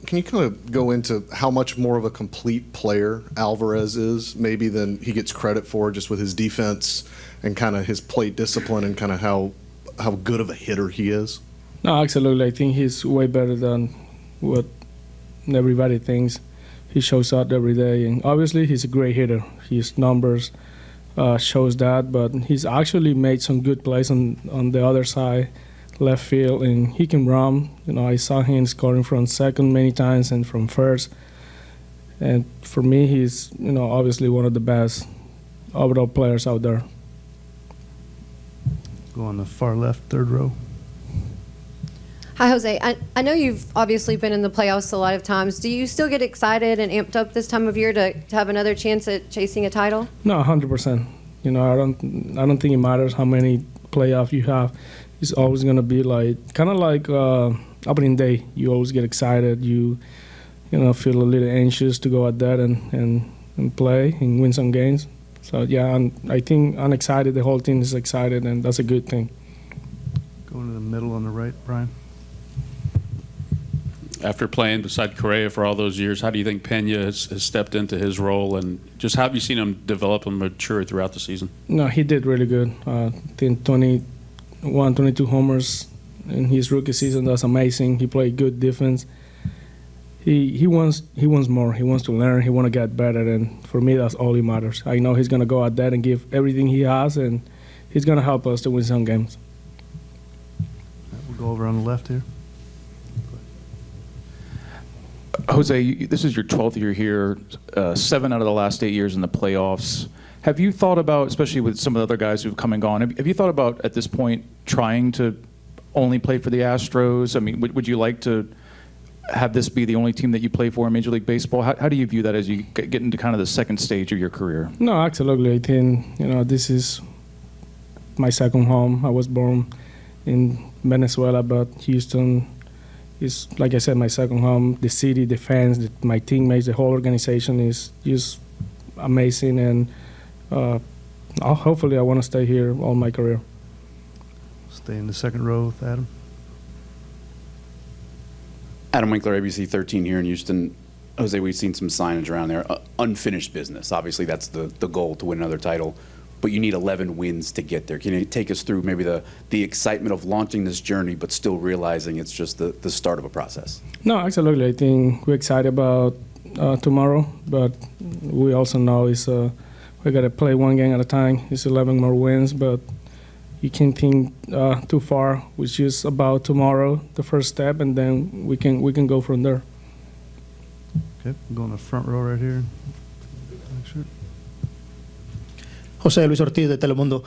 can you kind of go into how much more of a complete player Alvarez is, maybe than he gets credit for, just with his defense and kind of his plate discipline and kind of how good of a hitter he is? No, absolutely. I think he's way better than what everybody thinks. He shows up every day, and obviously he's a great hitter. His numbers shows that, but he's actually made some good plays on the other side, left field, and he can run. I saw him scoring from second many times and from first. And for me, he's obviously one of the best overall players out there. Go on the far left, third row. Hi, Jose. I know you've obviously been in the playoffs a lot of times. Do you still get excited and amped up this time of year to have another chance at chasing a title? No, 100%. I don't think it matters how many playoffs you have. It's always going to be kind of like opening day. You always get excited. You feel a little anxious to go out there and play and win some games. So, yeah, I think I'm excited. The whole team is excited, and that's a good thing. Going to the middle on the right, Brian. After playing beside Correa for all those years, how do you think Pena has stepped into his role, and just how have you seen him develop and mature throughout the season? No, he did really good. I think 21, 22 homers in his rookie season. That's amazing. He played good defense. He wants more. He wants to learn. He wants to get better, and for me, that's all that matters. I know he's going to go out there and give everything he has, and he's going to help us to win some games. We'll go over on the left here. Jose, this is your 12th year here, 7 out of the last 8 years in the playoffs. Have you thought about, especially with some of the other guys who've come and gone, have you thought about at this point trying to only play for the Astros? I mean, would you like to have this be the only team that you play for in Major League Baseball? How do you view that as you get into kind of the second stage of your career? No, absolutely. I think, this is my second home. I was born in Venezuela, but Houston is, like I said, my second home. The city, the fans, my teammates, the whole organization is just amazing, and hopefully I want to stay here all my career. Stay in the second row with Adam. Adam Winkler, ABC 13 here in Houston. Jose, we've seen some signage around there. Unfinished business. Obviously, that's the goal, to win another title. But you need 11 wins to get there. Can you take us through maybe the excitement of launching this journey, but still realizing it's just the start of a process? No, absolutely. I think we're excited about tomorrow, but we also know we got to play one game at a time. It's 11 more wins, but you can't think too far. It's just about tomorrow, the first step, and then we can go from there. Okay, we'll go in the front row right here. Sure. Jose Luis Ortiz de Telemundo.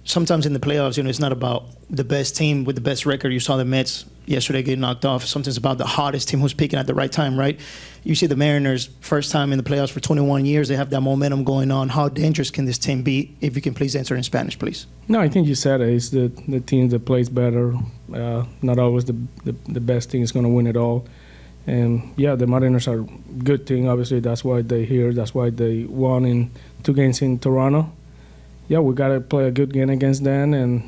Sometimes in the playoffs, it's not about the best team with the best record. You saw the Mets yesterday get knocked off. Sometimes about the hottest team who's peaking at the right time, right? You see the Mariners, first time in the playoffs for 21 years. They have that momentum going on. How dangerous can this team be? If you can please answer in Spanish, please. No, I think you said it. It's the team that plays better. Not always the best team is going to win it all. And, yeah, the Mariners are a good team. Obviously, that's why they're here. That's why they won in 2 games in Toronto. Yeah, we got to play a good game against them and,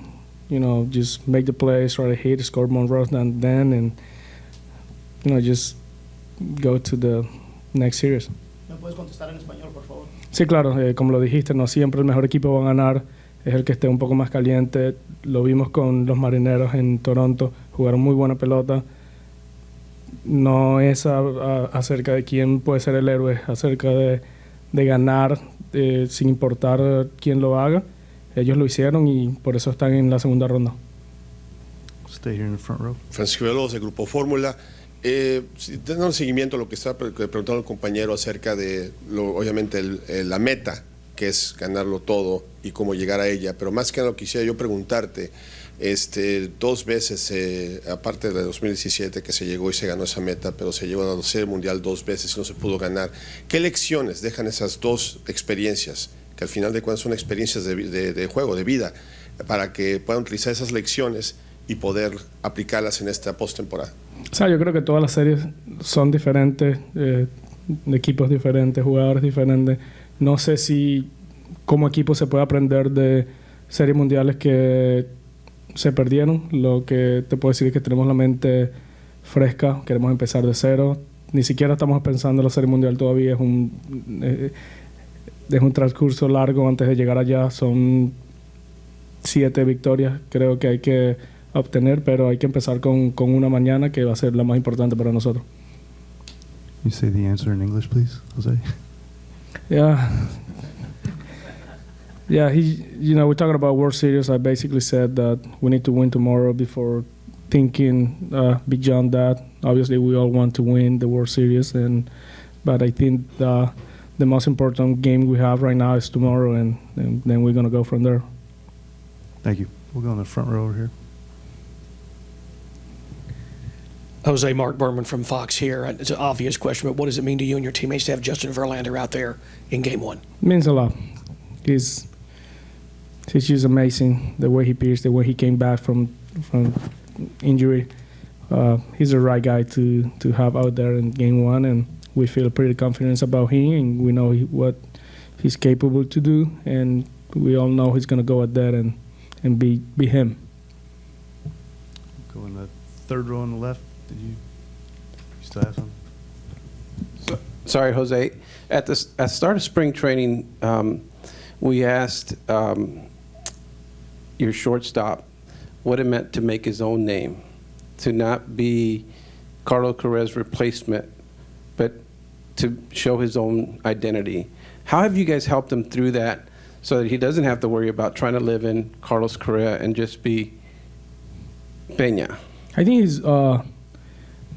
just make the plays, try to hit, score more runs than them, and, just go to the next series. ¿Me puedes contestar en español, por favor? Sí, claro. Como lo dijiste, no siempre el mejor equipo va a ganar. Es el que esté un poco más caliente. Lo vimos con los Marineros en Toronto. Jugaron muy buena pelota. No es acerca de quién puede ser el héroe, acerca de ganar sin importar quién lo haga. Ellos lo hicieron y por eso están en la segunda ronda. Stay here in the front row. Francisco Veloz, de Grupo Fórmula. Dando seguimiento a lo que está preguntando el compañero acerca de, obviamente, la meta, que es ganarlo todo y cómo llegar a ella, pero más que nada quisiera yo preguntarte, 2 veces, aparte de 2017 que se llegó y se ganó esa meta, pero se llegó a la Serie Mundial 2 veces y no se pudo ganar. ¿Qué lecciones dejan esas 2 experiencias, que al final de cuentas son experiencias de juego, de vida, para que puedan utilizar esas lecciones y poder aplicarlas en esta postemporada? O sea, yo creo que todas las series son diferentes, de equipos diferentes, jugadores diferentes. No sé si como equipo se puede aprender de series mundiales que se perdieron. Lo que te puedo decir es que tenemos la mente fresca, queremos empezar de cero. Ni siquiera estamos pensando en la Serie Mundial todavía, es un transcurso largo antes de llegar allá. Son 7 victorias, creo que hay que obtener, pero hay que empezar con una mañana que va a ser la más importante para nosotros. You say the answer in English, please, Jose. Yeah. Yeah, we're talking about World Series. I basically said that we need to win tomorrow before thinking beyond that. Obviously, we all want to win the World Series, but I think the most important game we have right now is tomorrow, and then we're going to go from there. Thank you. We'll go in the front row over here. Jose, Mark Berman from Fox here. It's an obvious question, but what does it mean to you and your teammates to have Justin Verlander out there in Game 1? It means a lot. He's just amazing, the way he pitched, the way he came back from injury. He's the right guy to have out there in Game 1, and we feel pretty confident about him, and we know what he's capable to do, and we all know he's going to go out there and be him. Go in the third row on the left. Did you still have something? Sorry, Jose. At the start of spring training, we asked your shortstop what it meant to make his own name, to not be Carlos Correa's replacement, but to show his own identity. How have you guys helped him through that so that he doesn't have to worry about trying to live in Carlos Correa and just be Peña? I think he's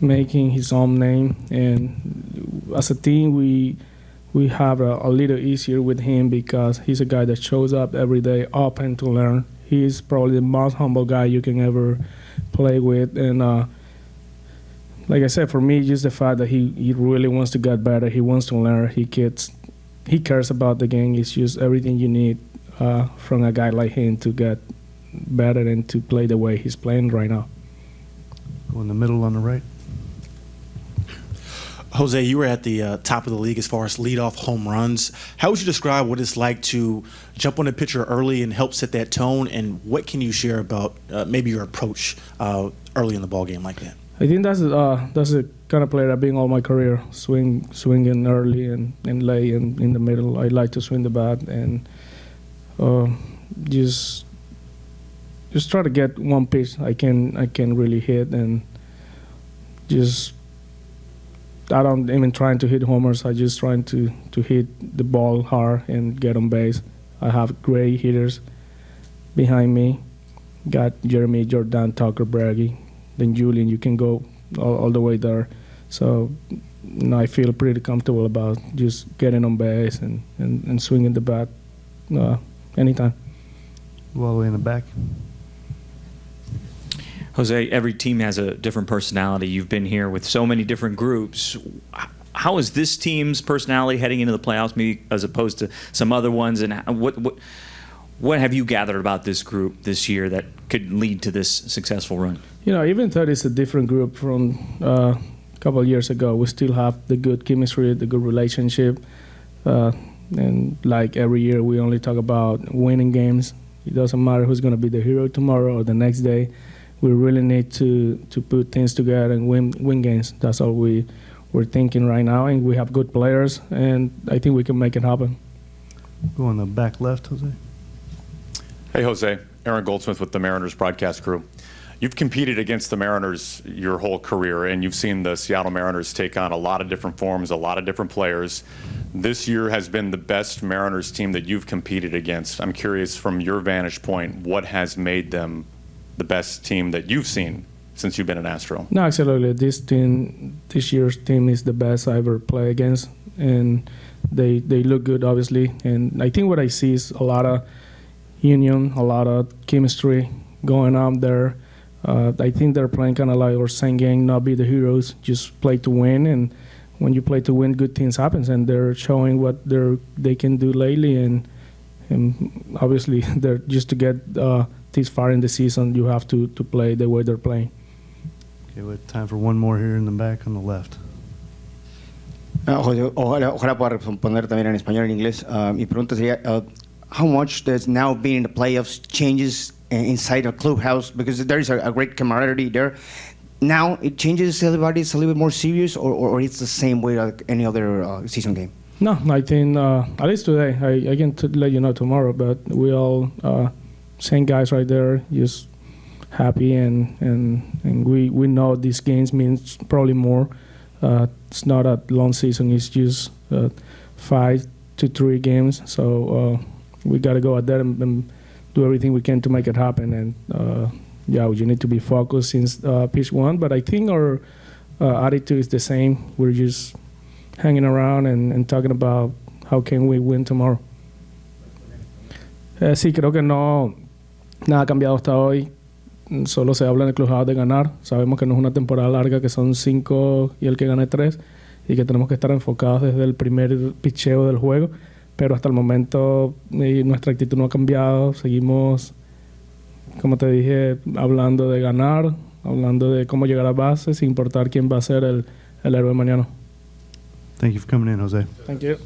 making his own name, and as a team, we have a little easier with him because he's a guy that shows up every day, open to learn. He's probably the most humble guy you can ever play with, and like I said, for me, just the fact that he really wants to get better, he wants to learn, he cares about the game. It's just everything you need from a guy like him to get better and to play the way he's playing right now. Go in the middle on the right. Jose, you were at the top of the league as far as leadoff home runs. How would you describe what it's like to jump on the pitcher early and help set that tone? And what can you share about maybe your approach early in the ball game like that? I think that's the kind of player I've been all my career, swinging early and late and in the middle. I like to swing the bat and just try to get one pitch I can really hit, and just I don't even trying to hit homers. I just trying to hit the ball hard and get on base. I have great hitters behind me. Got Jeremy, Jordan, Tucker, Braggy, then Julian. You can go all the way there. So I feel pretty comfortable about just getting on base and swinging the bat anytime. Go all the way in the back. Jose, every team has a different personality. You've been here with so many different groups. How is this team's personality heading into the playoffs, maybe as opposed to some other ones? And what have you gathered about this group this year that could lead to this successful run? Even though it's a different group from a couple of years ago, we still have the good chemistry, the good relationship. And like every year, we only talk about winning games. It doesn't matter who's going to be the hero tomorrow or the next day. We really need to put things together and win games. That's all we're thinking right now, and we have good players, and I think we can make it happen. Go on the back left, Jose. Hey, Jose. Aaron Goldsmith with the Mariners broadcast crew. You've competed against the Mariners your whole career, and you've seen the Seattle Mariners take on a lot of different forms, a lot of different players. This year has been the best Mariners team that you've competed against. I'm curious, from your vantage point, what has made them the best team that you've seen since you've been an Astro? No, absolutely. This year's team is the best I ever played against, and they look good, obviously. And I think what I see is a lot of union, a lot of chemistry going on there. I think they're playing kind of like our same game, not be the heroes, just play to win. And when you play to win, good things happen, and they're showing what they can do lately. And obviously, they're just to get this far in the season, you have to play the way they're playing. Okay, we have time for one more here in the back on the left. Ojalá pueda responder también en español y en inglés. Mi pregunta sería, how much does now being in the playoffs changes inside a clubhouse? Because there is a great camaraderie there. now it changes everybody. It's a little bit more serious, or it's the same way like any other season game. No, I think at least today. I can let you know tomorrow, but we all same guys right there, just happy and we know these games means probably more. It's not a long season. It's just 5 to 3 games. So we got to go out there and do everything we can to make it happen. And yeah, you need to be focused since pitch 1. But I think our attitude is the same. We're just hanging around and talking about how can we win tomorrow. Sí, creo que no nada ha cambiado hasta hoy. Solo se habla en el clubhouse de ganar. Sabemos que no es una temporada larga, que son 5 y el que gane 3, y que tenemos que estar enfocados desde el primer picheo del juego. Pero hasta el momento nuestra actitud no ha cambiado. Seguimos, como te dije, hablando de ganar, hablando de cómo llegar a base, sin importar quién va a ser el héroe mañana. Thank you for coming in, Jose. Thank you.